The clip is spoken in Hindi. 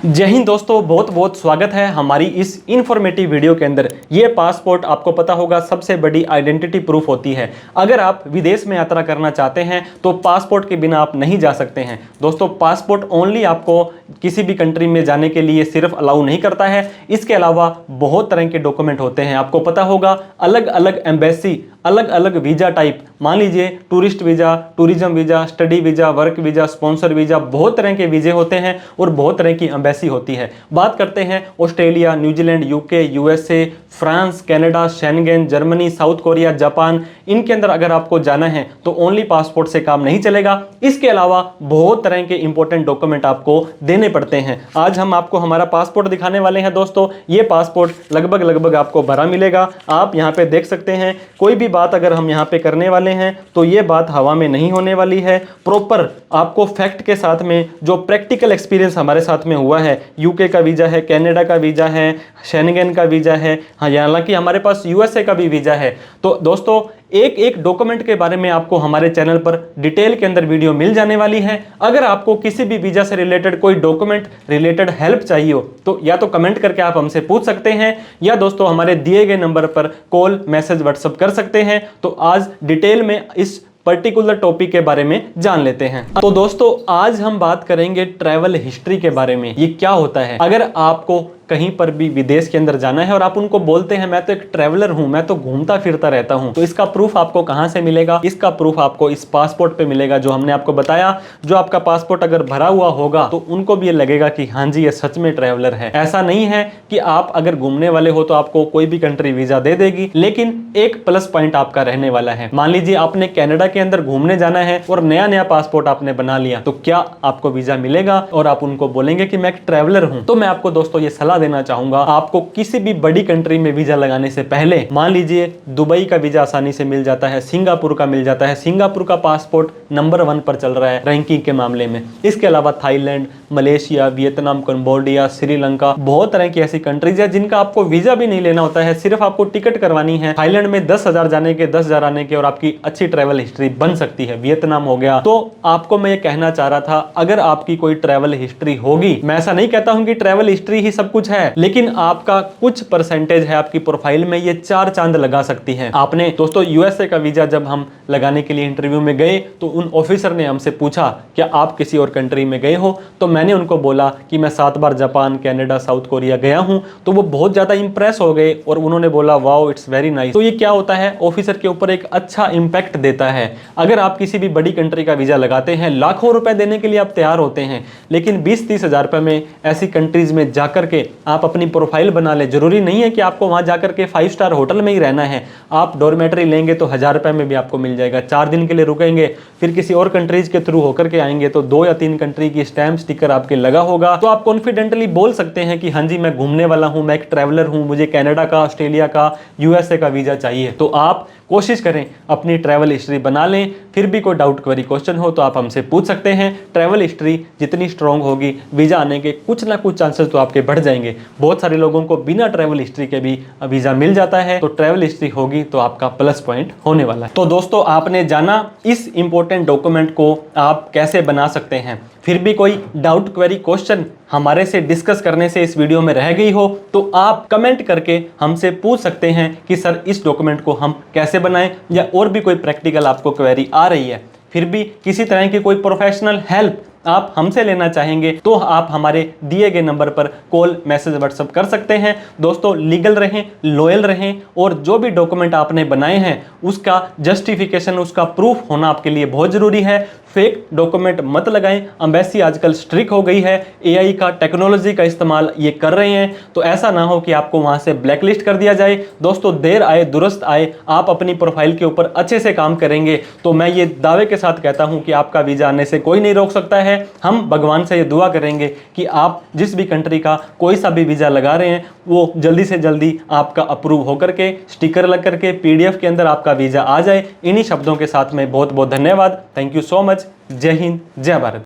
जय हिंद दोस्तों, बहुत बहुत स्वागत है हमारी इस इन्फॉर्मेटिव वीडियो के अंदर। ये पासपोर्ट आपको पता होगा सबसे बड़ी आइडेंटिटी प्रूफ होती है। अगर आप विदेश में यात्रा करना चाहते हैं तो पासपोर्ट के बिना आप नहीं जा सकते हैं। दोस्तों, पासपोर्ट ओनली आपको किसी भी कंट्री में जाने के लिए सिर्फ अलाउ नहीं करता है, इसके अलावा बहुत तरह के डॉक्यूमेंट होते हैं। आपको पता होगा अलग अलग एम्बेसी, अलग अलग वीजा टाइप, मान लीजिए tourist visa, tourism visa, study visa, work visa, sponsor visa, बहुत तरह के वीजे होते हैं और बहुत तरह की एम्बेसी होती है। बात करते हैं Australia, New Zealand, UK, USA, France, Canada, Schengen, Germany, south Korea, Japan, इनके अंदर अगर आपको जाना है तो ओनली पासपोर्ट से काम नहीं चलेगा। इसके अलावा बहुत तरह के इंपॉर्टेंट डॉक्यूमेंट आपको देने पड़ते हैं। आज हम आपको हमारा पासपोर्ट दिखाने वाले हैं। दोस्तों, ये पासपोर्ट लगभग आपको भरा मिलेगा। आप यहाँ पे देख सकते हैं, कोई भी बात अगर हम यहाँ पे करने वाले हैं तो ये बात हवा में नहीं होने वाली है। प्रॉपर आपको फैक्ट के साथ में जो प्रैक्टिकल एक्सपीरियंस हमारे साथ में हुआ है, यूके का वीजा है, कनाडा का वीजा है, शेंगेन का वीजा है, हाँ, हालांकि हमारे पास यूएसए का भी वीजा है। तो दोस्तों, एक एक डॉक्यूमेंट के बारे में आपको हमारे चैनल पर डिटेल के अंदर वीडियो मिल जाने वाली है। अगर आपको किसी भी वीजा से रिलेटेड कोई डॉक्यूमेंट रिलेटेड हेल्प चाहिए हो तो या तो कमेंट करके आप हमसे पूछ सकते हैं, या दोस्तों हमारे दिए गए नंबर पर कॉल, मैसेज, व्हाट्सएप कर सकते हैं। तो आज डिटेल में इस पर्टिकुलर टॉपिक के बारे में जान लेते हैं। तो दोस्तों, आज हम बात करेंगे ट्रैवल हिस्ट्री के बारे में। ये क्या होता है? अगर आपको कहीं पर भी विदेश के अंदर जाना है और आप उनको बोलते हैं मैं तो एक ट्रैवलर हूं, मैं तो घूमता फिरता रहता हूं, तो इसका प्रूफ आपको कहां से मिलेगा? इसका प्रूफ आपको इस पासपोर्ट पे मिलेगा जो हमने आपको बताया। जो आपका पासपोर्ट अगर भरा हुआ होगा तो उनको भी ये लगेगा कि हाँ जी, ये सच में ट्रैवलर है। ऐसा नहीं है कि आप अगर घूमने वाले हो तो आपको कोई भी कंट्री वीजा दे देगी, लेकिन एक प्लस पॉइंट आपका रहने वाला है। मान लीजिए आपने कनाडा के अंदर घूमने जाना है और नया नया पासपोर्ट आपने बना लिया, तो क्या आपको वीजा मिलेगा और आप उनको बोलेंगे कि मैं एक ट्रैवलर हूं? तो मैं आपको दोस्तों ये सलाह देना चाहूंगा, आपको किसी भी बड़ी कंट्री में वीजा लगाने से पहले, मान लीजिए दुबई का वीजा आसानी से मिल जाता है, सिंगापुर का मिल जाता है। सिंगापुर का पासपोर्ट नंबर 1 पर चल रहा है रैंकिंग के मामले में। इसके अलावा Thailand, Malaysia, Vietnam, Cambodia, Sri Lanka, बहुत तरह की ऐसी कंट्रीज है जिनका आपको वीजा भी नहीं लेना होता है, सिर्फ आपको टिकट करवानी है। थाईलैंड में 10,000 जाने के, 10,000 आने के, और आपकी अच्छी ट्रैवल हिस्ट्री बन सकती है। वियतनाम हो गया। तो आपको मैं ये कहना चाह रहा था, अगर आपकी कोई ट्रैवल हिस्ट्री होगी, मैं ऐसा नहीं कहता हूं कि ट्रैवल हिस्ट्री ही सब कुछ है, लेकिन आपका कुछ परसेंटेज है आपकी प्रोफाइल में, ये 4 चांद लगा सकती है। आपने दोस्तों यूएसए का वीजा जब हम लगाने के लिए इंटरव्यू में गए तो उन ऑफिसर ने हमसे पूछा क्या आप किसी और कंट्री में गए हो? तो मैंने उनको बोला कि मैं 7 बार जापान, कनाडा, साउथ कोरिया गया हूं। तो वो बहुत ज्यादा इंप्रेस हो गए और उन्होंने बोला वाओ, इट्स वेरी नाइस। तो ये क्या होता है, ऑफिसर के ऊपर एक अच्छा इंपैक्ट देता है। अगर आप किसी भी बड़ी कंट्री का वीजा लगाते हैं, लाखों रुपए देने के लिए आप तैयार होते हैं, लेकिन 20-30 हजार रुपए में ऐसी कंट्रीज में जाकर के आप अपनी प्रोफाइल बना ले। जरूरी नहीं है कि आपको वहां जाकर के 5 स्टार होटल में ही रहना है। आप डॉर्मेटरी लेंगे तो 1000 रुपए में भी आपको मिल जाएगा। 4 दिन के लिए रुकेंगे, फिर किसी और कंट्रीज के थ्रू होकर के आएंगे तो 2 या 3 कंट्री की स्टैम्प स्टिकर आपके लगा होगा। तो आप कॉन्फिडेंटली बोल सकते हैं कि हाँ जी, मैं घूमने वाला हूं, मैं एक ट्रैवलर हूं, मुझे कनाडा का, ऑस्ट्रेलिया का, यूएसए का वीजा चाहिए। तो आप कोशिश करें अपनी ट्रैवल हिस्ट्री बना लें। फिर भी कोई डाउट, क्वेरी, क्वेश्चन हो तो आप हमसे पूछ सकते हैं। ट्रैवल हिस्ट्री जितनी स्ट्रांग होगी, वीजा आने के कुछ ना कुछ चांसेस तो आपके बढ़ जाएंगे। बहुत सारे लोगों को बिना ट्रैवल हिस्ट्री के भी वीजा मिल जाता है। तो ट्रैवल हिस्ट्री होगी तो आपका प्लस पॉइंट होने वाला है। तो दोस्तों, आपने जाना इस इंपॉर्टेंट डॉक्यूमेंट को आप कैसे बना सकते हैं। फिर भी कोई डाउट, क्वेरी, क्वेश्चन हमारे से डिस्कस करने से इस वीडियो में रह गई हो तो आप कमेंट करके हमसे पूछ सकते हैं कि सर इस डॉक्यूमेंट को हम कैसे बनाएं, या और भी कोई प्रैक्टिकल आपको क्वेरी आ रही है। फिर भी किसी तरह की कोई प्रोफेशनल हेल्प आप हमसे लेना चाहेंगे तो आप हमारे दिए गए नंबर पर कॉल, मैसेज, व्हाट्सएप कर सकते हैं। दोस्तों, लीगल रहें, लॉयल रहें, और जो भी डॉक्यूमेंट आपने बनाए हैं उसका जस्टिफिकेशन, उसका प्रूफ होना आपके लिए बहुत जरूरी है। फेक डॉक्यूमेंट मत लगाएं। एम्बेसी आजकल स्ट्रिक्ट हो गई है, एआई का, टेक्नोलॉजी का इस्तेमाल ये कर रहे हैं, तो ऐसा ना हो कि आपको वहां से ब्लैकलिस्ट कर दिया जाए। दोस्तों, देर आए दुरुस्त आए, आप अपनी प्रोफाइल के ऊपर अच्छे से काम करेंगे तो मैं ये दावे के साथ कहता हूं कि आपका वीजा आने से कोई नहीं रोक सकता है। हम भगवान से ये दुआ करेंगे कि आप जिस भी कंट्री का कोई सा भी वीजा लगा रहे हैं वो जल्दी से जल्दी आपका अप्रूव होकर के, स्टिकर लग करके, पीडीएफ के अंदर आपका वीजा आ जाए। इन्हीं शब्दों के साथ में बहुत बहुत धन्यवाद। Thank you so much. जय हिंद, जय भारत।